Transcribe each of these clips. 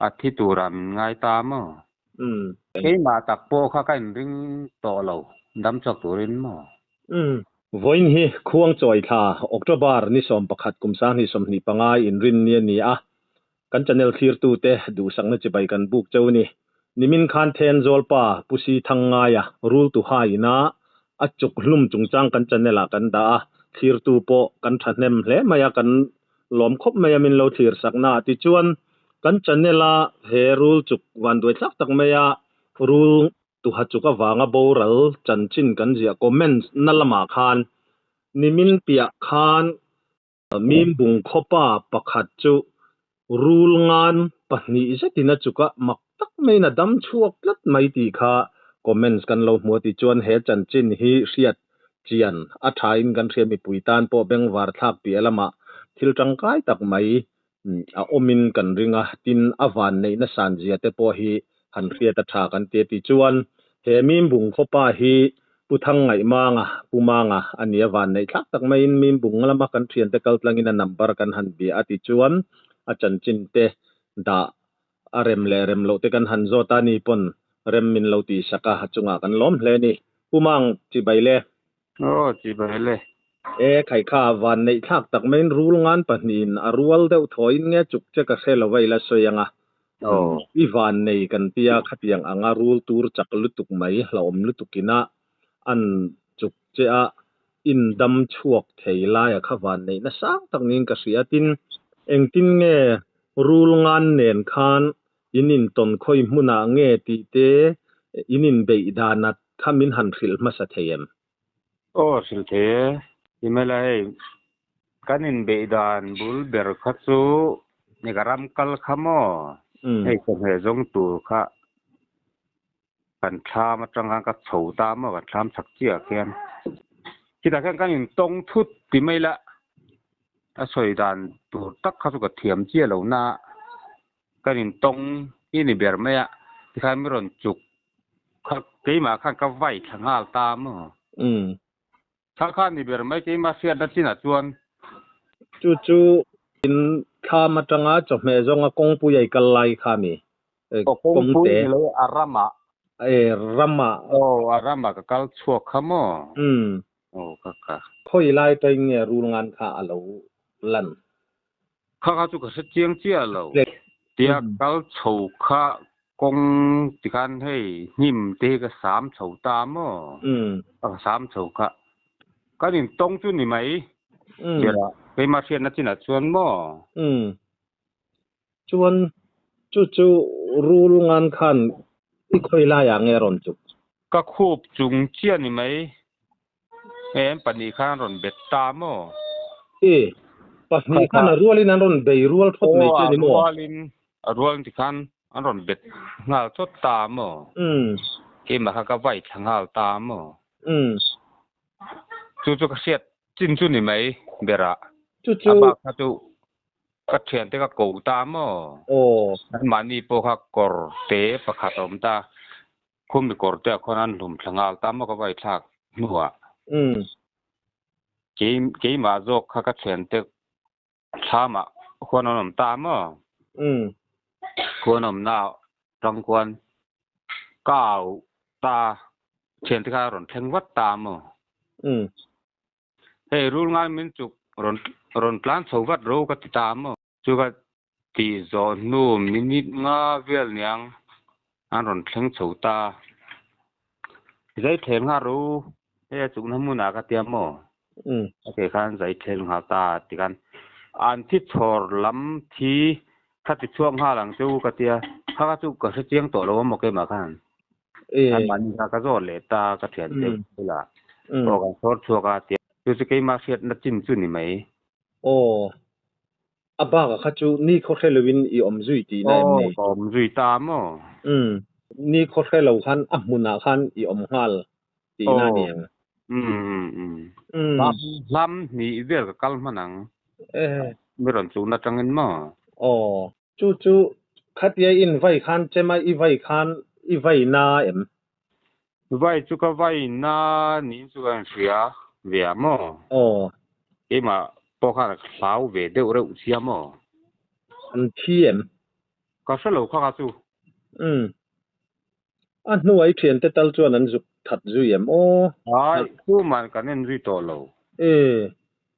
อาทิตุรันง่ายตามเฮ้มาตักโปข้ากันริงต่อเราดำจักตัวรินมาvoin hi khuang choi tha october ni som pakhat kumsang ni som ni pangai in rin ni ni a kan channel thir tu te du sangna chibai kan buk chau ni nimin khan then zolpa pusi thanga ya rule tu haina achuk hlum chungchang kan channel a kan da thir tu po kan thanem hle maya kan lom khop maya min lo thir sakna ti chuan kan channel a he rule chuk wan doi thak tak maya rule tu ha chuka wanga boral chanchin kan zia comments nalama khan nimin pia khan mim bung khopa pakhat chu rule ngan pahni zatina chuka maktak meina dam chuak lat mai ti kha comments kan lo hmu ti chuan he chanchin hi riat chian a thain kan themi puitan po beng war thak pi alama thil tangkai tak mai a omin kan ringa tin awan nei na san zia te po hi han riat a tha kan te ti chuan he mim bung khopa hi puthang ngai manga pumanga ania wan nei thak tak mai in mim bung lama kan thian te kal tlangin a number kan han bi ati chuan a chanchin te da arem le rem lo te kan han zo ta ni pon rem min lo ti saka chunga kan lom hle ni pumang chi baile chi baile khai kha wan nei thak tak main rule ngan pahnin a rual deuh thoin nge chuk che ka khelo waila soyanga i van nei kan tia khatiang anga rule tur chak lutuk mai hlom lutukina an chuk che a in dam chuak theila ya khawan nei na sang tak nin ka riatin engtin nge rule ngan nen khan inin ton khoi hmuna nge ti te inin beidanat khamin han khil ma sa theyem sil the imelai kanin beidan bul ber khachu ni garam kal khamo ei ko he jong tu kha kan tham atanga ka chhouta ma ka tham sakchia khian kita kan in tong thut ti maila a soidan tu tak kha ka thiam chia lo na kan in tong ini ber maya ti khan mi ron chuk kha keima khan ka vai thangal ta moถ้าข้านี่เบอร์ไม่กี่มาเสียดัชนะชวนจูอินข้ามาจังอาจบเมจงอากงปุยไอกัลไลข้ามีกงปุยเลยอารามะรามะอารามะก็กัลชัวขโมค่ะค่อยไล่ไปเงี้ยรูงานข้าเราลั่นข้าจุกเสจียงเจียเราเตียกัลชัวข้ากงที่กันให้หิมเตก็3ชัวตาม3ชัวข้าก็นี่ตรงจุนี่ไหมเดี๋ยวไปมาเชียนนัดที่น่ะชวนบ่ชวนจูรู้งานคันที่ค่อยลาอย่างเงี้ยรอนจุก็คูบจุงเจียนี่ไหมปานนี้ข้างรอนเบ็ดตามบ่ปานนี้ข้างรัวลินรอนเบยรัวทดไม่เจนี่บ่รัวที่ข้างรอนเบ็ดงาทดตามบ่เกมมาก็ไว้ทางหาตามบ่จูก็เสียดจินจุนี่ไหมเบระจูบักฮะจูก็เถียนแต่ก็กูตามมานี่โปคักกอร์เตปะขัดอมตาคุมกอร์เตคนนั้นหลุมทางหาตามก็ไว้ทักนัวเกมมาจกข้าก็เถียนแต่ชามะคนนั้นตามคนนั้นน่ารังควรก้าวตาเถียนที่ข้ารอนแทงวัดตามเฮ้รูงานมินจุกรอนพลานสวัสดิ์รู้ก็ติดตามจุกตีจอนูมินิดงาเวลเนียงอันรอนเทงสูตาใจเทงหารู้เฮ้จุกน้ำมูนากระเทียมโอเคคันใจเทงหาตาติกันอันที่ถอดล้ำทีถ้าติดช่วงห้าหลังจูกระเทียถ้าจุกก็เสียงตัวเราโมเกมาคันอันมันก็จะเลตากระเทียนเต็มเวลาโอ้กันทอดชัวกระเทียอยู่สิเกมาเสียดนัดจิ้มจุนี่ไหมอาบ้าก็จูนี่เขาแค่เลวินอีอมจุยตีนั่นนี่อมจุยตามนี่เขาแค่เราคันมุนาคันอีอมฮัลตีนั่นเองล้ำนี่เรื่องกับกัลมานังไม่รอนจูนัดจังเงินมั้งจูคัดยัยอินไว้คันเจมาอีไว้คันอีไว้นาไว้จุกไว้นานี่จุกันเสียเวียมั้งเอ็มพอข้าสาวเวเดอร์เสียมั้งอันที่ก็ ka salo kha ka chu an nuai thian te tal chuan an zuk that zui em o ai chu man kan en zui to lo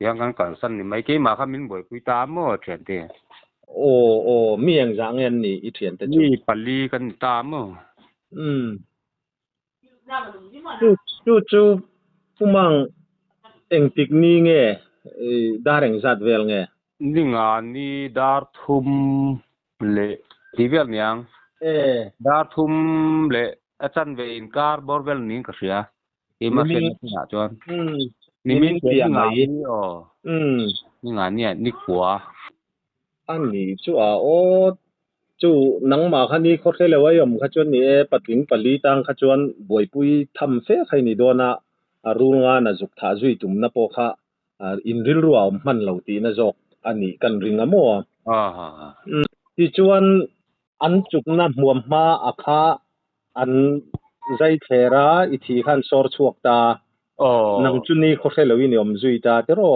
yang kan san ni mai ke ma kha min boi pui ta mo thian te mi ang jang en ni I thian te ni pali kan ta mo chu pumang eng tik ni nge dareng zat vel nge ninga ni dar thum le tivel nyang dar thum le achan ve in kar borvel ning ka sia ima sen na chon ni min pian mai ninga ni ni kwa an ni chu chu nang ma kha ni kho thele wa yom kha chon ni patling pali tang kha chon boi pui tham fe khai ni dona arunga na juk tha zui tum na po kha in ril ruwa man lo ti na jok ani kan ringa mo ti chuan an chuk na muam ma akha an zai thera I thi khan sor chuak ta nang chu ni kho thele wi ni om zui ta te ro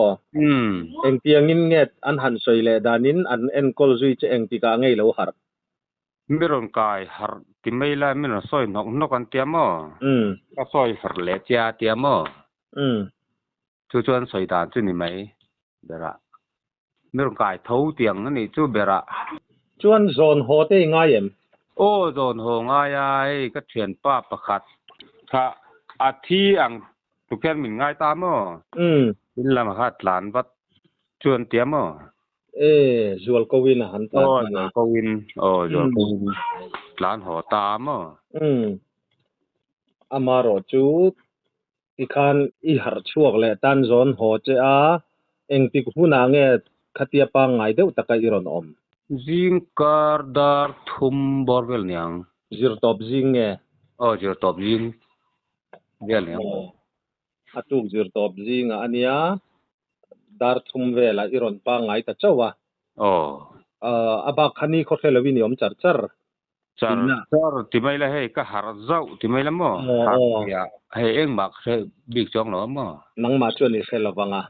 eng tiang in nget an han soi le danin an en kol zui che eng ti ka ngei lo har miron kai har ti maila miron soi nok an tiamo ka soi har le tia tiamo chu chuan soi dan chu ni mai bera miron kai thau tiang ni chu bera chuan zon ho te ngai em zon ho ngai ai ka thian pa pakhat kha a thi ang tu ken min ngai ta mo in lam kha tlan wat chuan tiamo zual kowin han ta na kowin zual kowin tlan ho ta mo amaro chu ikhan I har chuak le tan zon ho che a eng tik huna nge khatia pa ngai deu taka iron om zing kar dar thum borvel nyang zir top zing nge zir top zing vel nyang atuk zir top zing ania dar thum vela iron pa ngai ta chawa aba khani kho thela wi ni om char ti mai la he ka har zau ti mai la mo ya he eng mak se big chong lo mo nang ma chuan ni khela wanga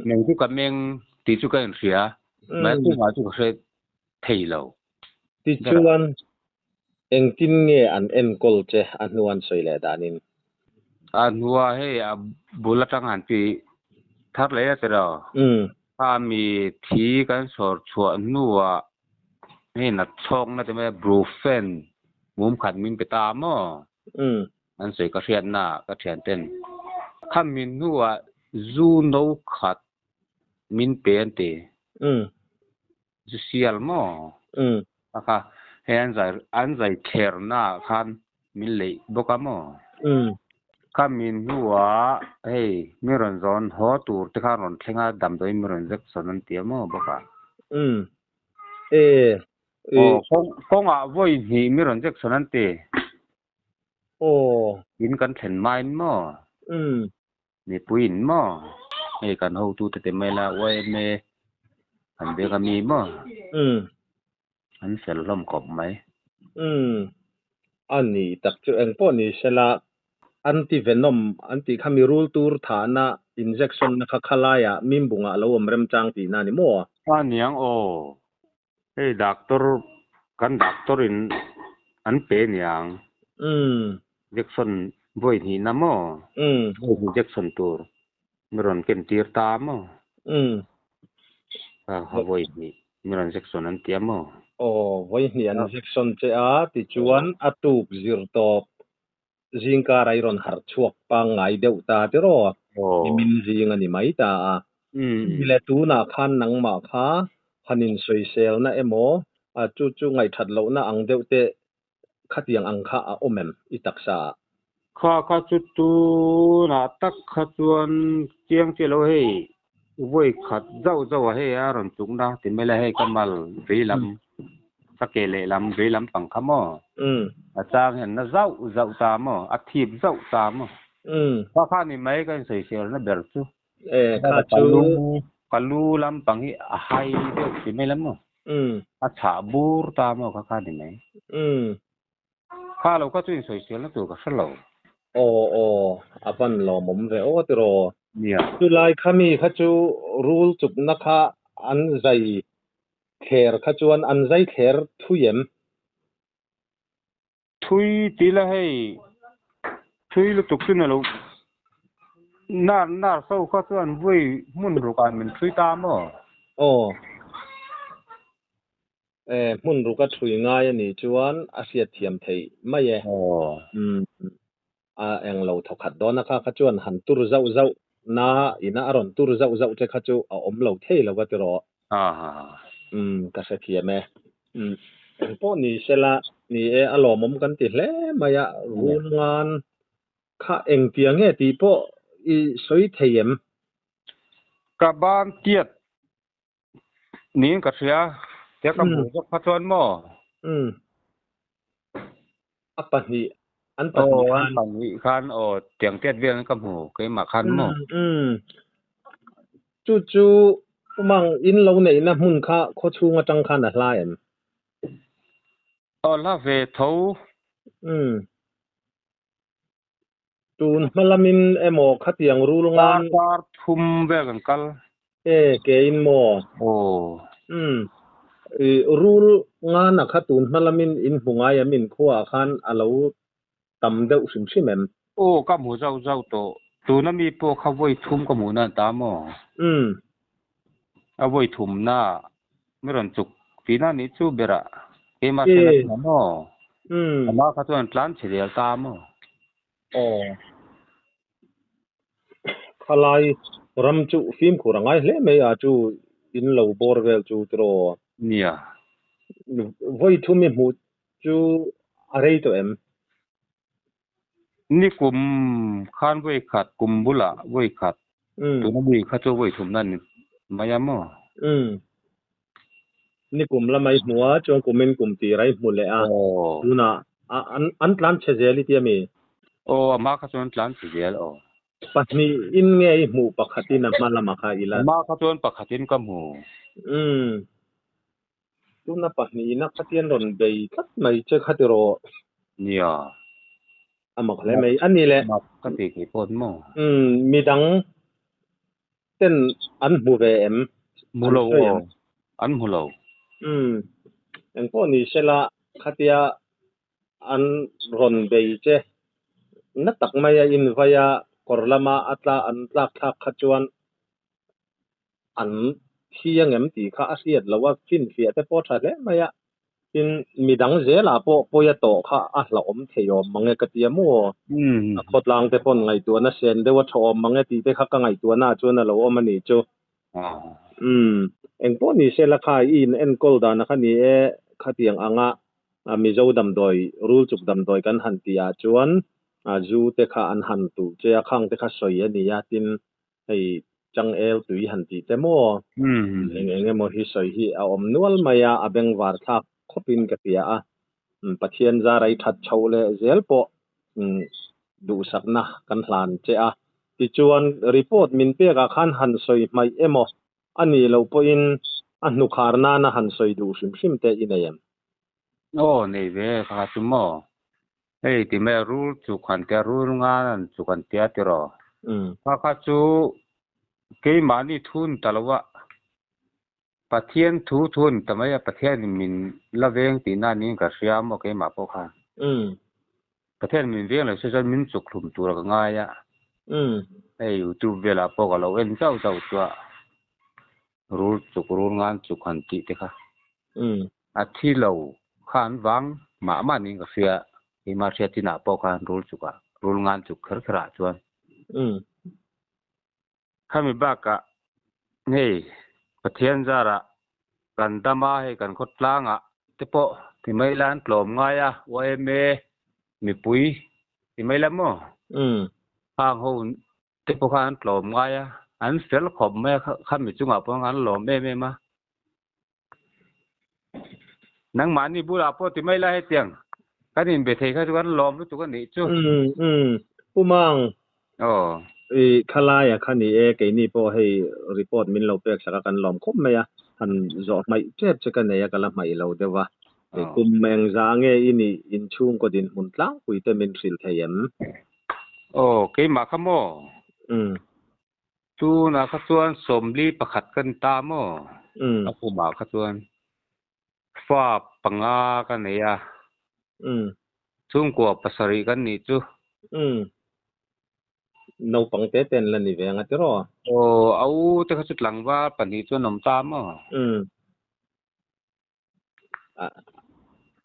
nang chu ka meng ti chu ka en sia mai chu ma chu se thei lo ti chuan eng tin nge an en kol che anuan soile danin anua he bula tang han pi thar le te ro mi thi kan sor chua nuwa he na chong na te me brufen mum khat min pe ta mo an sei ka rian na ka thian ten kham min nuwa zu no khat min pen te zu sial mo aka he an zai kher na khan min le boka mo kamin nuwa hey miron zon ho tur te khan ron thenga dam doi miron jek sonan tiamo boka kong a voi hi miron jek sonan te in kan thlen main mo ni puin mo he kan ho tu te mela wai me an de ka mi mo an sel lom kop mai ani tak chu eng po ni sela anti venom anti khamirul tur thana injection na khalaya mimbunga lo omrem chang ti na ni mo aniang hey doctor in an pe niang injection boy ni na mo injection tur miron ken tir ta mo ha boy ni miron injection an tiam mo boy ni injection che a ti chuan atuk zir top zingka rairon har chuak pa ngai deu ta te ro min zing ani mai ta bile tu na khan nang ma kha hanin soisel na emo chu ngai that lo na ang deu te khatiang ang kha a omem itaksa kha chu na tak kha chuan chiang che lo he voi khat zau he aron chung da ti mela he kamal rilam sakele lam rilam pangkhamo achang hen na zau ta mo athip zau ta mo kha ni mai kan sei sel na ber chu kha chu kalu lam panghi a hai de ti mai lam mo a cha bur ta mo kha ni mai kha lo ka chu sei sel na tu ka salo apan lo mom ve o ti ro nia tu lai khami kha chu rule chup na kha an zai แขรขจวนอันใจแขรทุยมทุยตีละให้ทุยลุตุกขึ้นน่ะลูกน่าเศร้าขจวนเว้ยมุ่นรูกันมันทุยตามอ่ะโอ้มุ่นรูก็ทุยง่ายนี่จวนอาเซียเทียมไทยไม่แย่เองเราถกขัดดอนนะคะขจวนหันตุรเจ้านาอินาอรอนตุรเจ้าจะขจูเอาอมเราเทแล้วก็จะรอก็เสถียรแม่พวกนี้เสละนี่อารมณ์มกันติแลมายะรูงานข้าเองเตียงตีพวกอีสวยเทียมกะบ้านเตียดนี่ก็เสียแต่กำหูก็ขจวนหม้อปะนี่อันปะนี่คันเตียงเตียดเวียนกำหูเคยมาคันหม้อจู่ๆมังอินเราเนี่ยนะมุนค่าโคชูงจังคันอะไรลาเวทาตูนมะละมินหมอคัดอย่างรู้โรงงานปาร์ทุมเวกันกัลเกอินหมอรู้งานน่ะคัดตูนมะละมินอินหุงายมินคัวคันอะเราตำเดาสิมซิแม่นกะหมูเจ้าโตตูนมีพวกเขาไว้ทุมกะหมูนั่นตามอเอาไว้ทุมหน้าไม่รันจุกปีนั้นนี่จูเบระเกมาเสนอเนาะมาคัดตัวนั้นเฉลียตามคลายรำจูฟิล์มขุรังไงเลยไม่อาจูอินเราบอร์เวลจูตรอเนี่ยไว้ทุมมีหมูจูอะไรตัวนี่กลุ่มข้านไว้ขัดกลุ่มบุละไว้ขัดตัวนั้นมีคัดตัวไว้ทุมนั่นมายามนี่กลุ่มละไม่หัวจงกลุ่มเป็นกลุ่มตีไรหมดเลยดูนะอันหลังเฉยๆลิที่มีมาคัดตัวหลังเฉยๆปัจนี้อินไงหมู่ปักขัดินมาละมาค่ะอีละมาคัดตัวปักขัดินก็หมู่ดูนะปัจนี้นักขัดยันรอนไปคัดไม่เจอขัดรอเนี่ยมาเลยไม่อันนี้แหละก็ตีกี่ปนหม้อมีดังเต้นอันบูเวมมูโลอันมูโลอันพวกนี้เสละขัดยาอันรอนไปเจนักตักไม่อินไว้กอร์ลามาอัตลาอันลักทักขจวนอันที่ยังตีข้าเสียดแล้วว่าฟินเฟียแต่พอชัดเลยไม่อินมีดังเจลาปอยโตข้าเราอมเทียมมังเงกเตียมัวขดลางแต่ปนไงตัวน่ะเซนเดว่าชอมมังเงตีแต่ข้าก็ไงตัวน่าจวนน่ะเราอมมันนี่จูเอ็งพวกนี้เสละข้าอินเอ็นกอลดานะคะนี่ข้าเตียงอ่างมีเจ้าดำดอยรูลจุกดำดอยกันหันตีอาจวนจูเตค่าอันหันตุเจียข้างเตค่าสวยนี่ยาตินให้จังเอลตุยหันติแต่มัวเองมัวฮิสวยฮิเอาอมนวลมายาอเบงวาร์ทักคบินกะเปียปะเทียนจาไรทัดเชาเลเซลโปดูสักนะกันหลานเจติจวนรีพอร์ตมินเปียกคันหันสวยไม่โมอันนี้เราปอินอันนุคาร์นานะหันสวยดูชิมเตอินเยมนี่เว้ข้าจุมอที่แม่รู้จุกันเตียรู้งานจุกันเตียติรอข้าจูเกมานี่ทุนตลอดปะเทียนทุนแต่ไม่ปะเทียนมินละเวงตีนานี่ก็เสียมเกมาพวกข้าปะเทียนมินเวียงเลยจะมินจุกลุมตัวก็ง่ายอยู่ตูเวลาพวกเราเอ็นเจ้าตัวรู้จุกรู้งานจุกันติเตค่ะที่เราข้านวังมานี่ก็เสียมาเสียที่หน้าพวกข้ารู้งานจุกขระจวนข้ามีบ้ากะนี่ปะเทียนจาระกันดามาให้กันคดล้างที่พอที่ไม่ล้านปลอมง่ายว่ามีปุ๋ยที่ไม่ล้ำข้างหูที่พวกข้าปลอมง่ายอันเสียลขบแม่ข้ามีจุงพวกงั้นหลอมแม่มานังหมานี่บุราพอที่ไม่ล้าให้เตียงกันนี่เบทให้ทุกคนหลอมทุกคนนี่จู่ผู้มังคลายคันนี้เกนี่พอให้รีพอร์ตมินเราเปกสักกันหลอมคบไหมหันจอดไม่เจ็บจะกันเนี่ยกันละไม่เราเดี๋ยวว่ากุมแมงจางอินี่อินช่วงก็ดินหุ่นล้างคุยแต่มินสิลเทียมเกมาขโมตูนะขจวนสมลีประขัดกันตามผู้มาขจวน ฟ้าปังอากันเนี่ยซุ่มกว่าปัสริกันนี่จูno pang te ten la ni ve nga tiro au te ka chut lang wa pan hi chu nom ta mo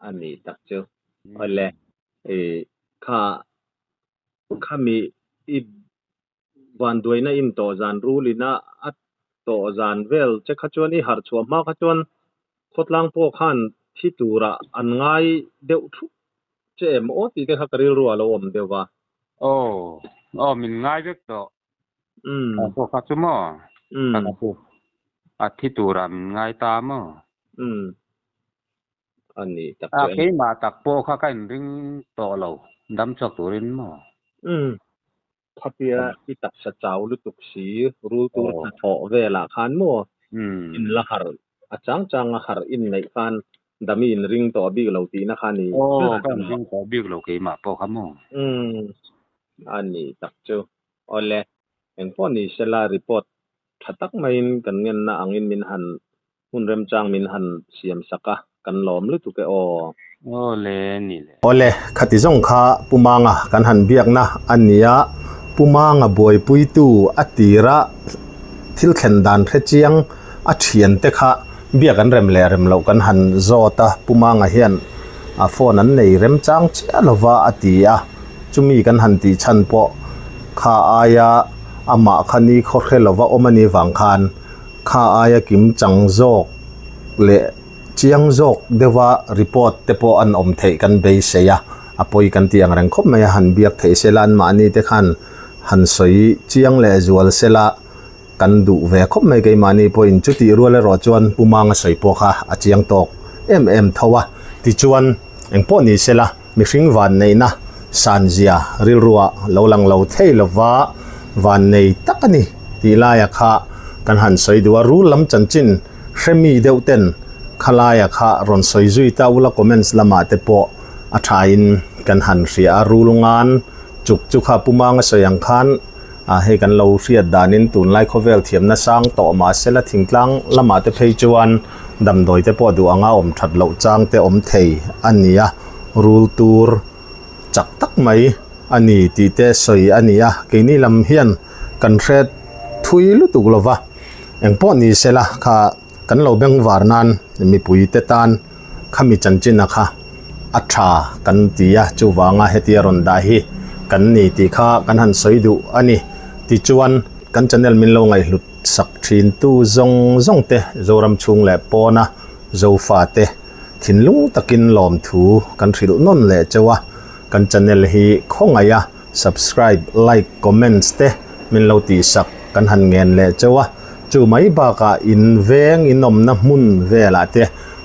อันนี้ตักเจออะไรข้ามีอีวันด้วยนะอินโตจานรู้ลีนะอัตโตจานเวลจะขจวนอีหาร์ชัวมาขจวนขดลังพวกขันที่ตูระอันง่ายเดียวทุกเจมโอตีเตขักริรัวลมเดียวว่ามินง่ายเด็กต่อพวกขัดชั่วโมงที่ตูระมินง่ายตามอันนี้ตักเจอมาตักโปข้ากันริงต่อเราดำจากตัวรินมั้พับเปียที่ตักสะเจ้าลุตุกสีรู้ตัวถอเวลาคันมัวอินละหารอาจังหารอินในคันดามีนริงต่อบิกเราตีนะคันนี้กันริงต่อบิกเราเกมาพอคำมั้งอันนี้ตักเจออันเล่เอ็นพอนี่เชลารีพอร์ตถ้าตักไม่กันเงินนะอังอินมินหันหุ่นเริ่มจางมินหันเสียมสักกันล้อมลุตุกเอเลนี่เลยเล่ขัดที่ส่งข้าปุมังกันหันเบียกนะอันนี้ปุมังบอยปุยตูอัติระทิลเข็นดันเทจียงอัเทียนเตค่ะเบียกันเริ่มเล่ากันหันโจตาปุมังเฮียนฟอนั้นในเริ่มจางเจ้าลว่าอัติยาจุมีกันหันตีชันปอข้าอายาอามาคันนี้ขอเขลว่าอมันนี่วังคันข้าอายากิมจังโจกเละเจียงโจกเดว่ารีพอร์ตเตปออันอมเทกันเบยเสียอปอยกันที่ยังรังคบไม่หันเบียกเทเซลันมาอันนี้เตขันหันสวยเจียงเละจวลเซละกันดูเวคบไม่ไกมานี่พออินจุดที่รัวเลยรอจวนปุมังสวยปอค่ะอาเจียงตอกทว่าที่จวนเอ็งพอนี่เซละมีฟิงวันในนะสันเจียริรัวเราลังเราเทลว่าวันในตักนี่ที่ลายค่ะกันหันสวยดูว่ารู้ลำจันจินเชมีเดวเต็นขลายค่ะรอนสวยจุยตาอุลคอมเมนต์ละมาเตปออัฐายินกันหันเสียรู้ลงงานจุกค่ะปุมังสวยยังคันให้กันเราเสียดานินตุนไลค์เวลเทียมนะสังต่อมาเสละทิ้งกลางละมาเตเพยจวนดำโดยเตปอดูอ่างอมถัดเหล่าจางเตอมเทยอันนี้รูลตูร์จักตักไหมอันนี้ตีเตสวยอันนี้เกนี่ลำเฮียนกันเร็ดทุยลุตุกลวะเอ็งพอนี่เสละค่ะกันเราเบ่งวาร์นันมีปุยเตตันข้ามีจันจินนะคะอัฐากันตีจูวางเฮติยรอนดาฮีกันนี่ตีข้ากันหันสวยดูอันนี้ตีจวนกันจันเนลมินโลไงหลุดสักทีนตู้ซงเตโจรำชุงแหลปอนะโจฟาเตถินลุงตะกินหลอมถูกันถิลนนแหละเจ้าวะกันจันเนลฮีคงไงsubscribe like commentsเตมินโลตีสักกันหันเงินแหละเจ้าวะจูไม่บากาอินเวงอินอมนะมุนเวลาเต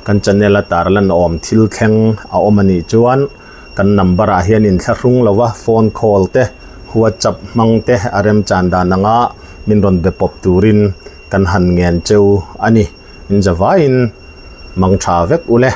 กันจันเนลตาร์ลันอมทิลแข็งเอาอมันนี่จวนกันนัมบาราเฮียนินทรุงละวะโฟนคอลเตหัวจับมังเตอารมจันดานังะมินรอนเบปอบตูรินกันหันเงินเจ้าอันนี้อินจะว่าอินมังชาเวกอุเล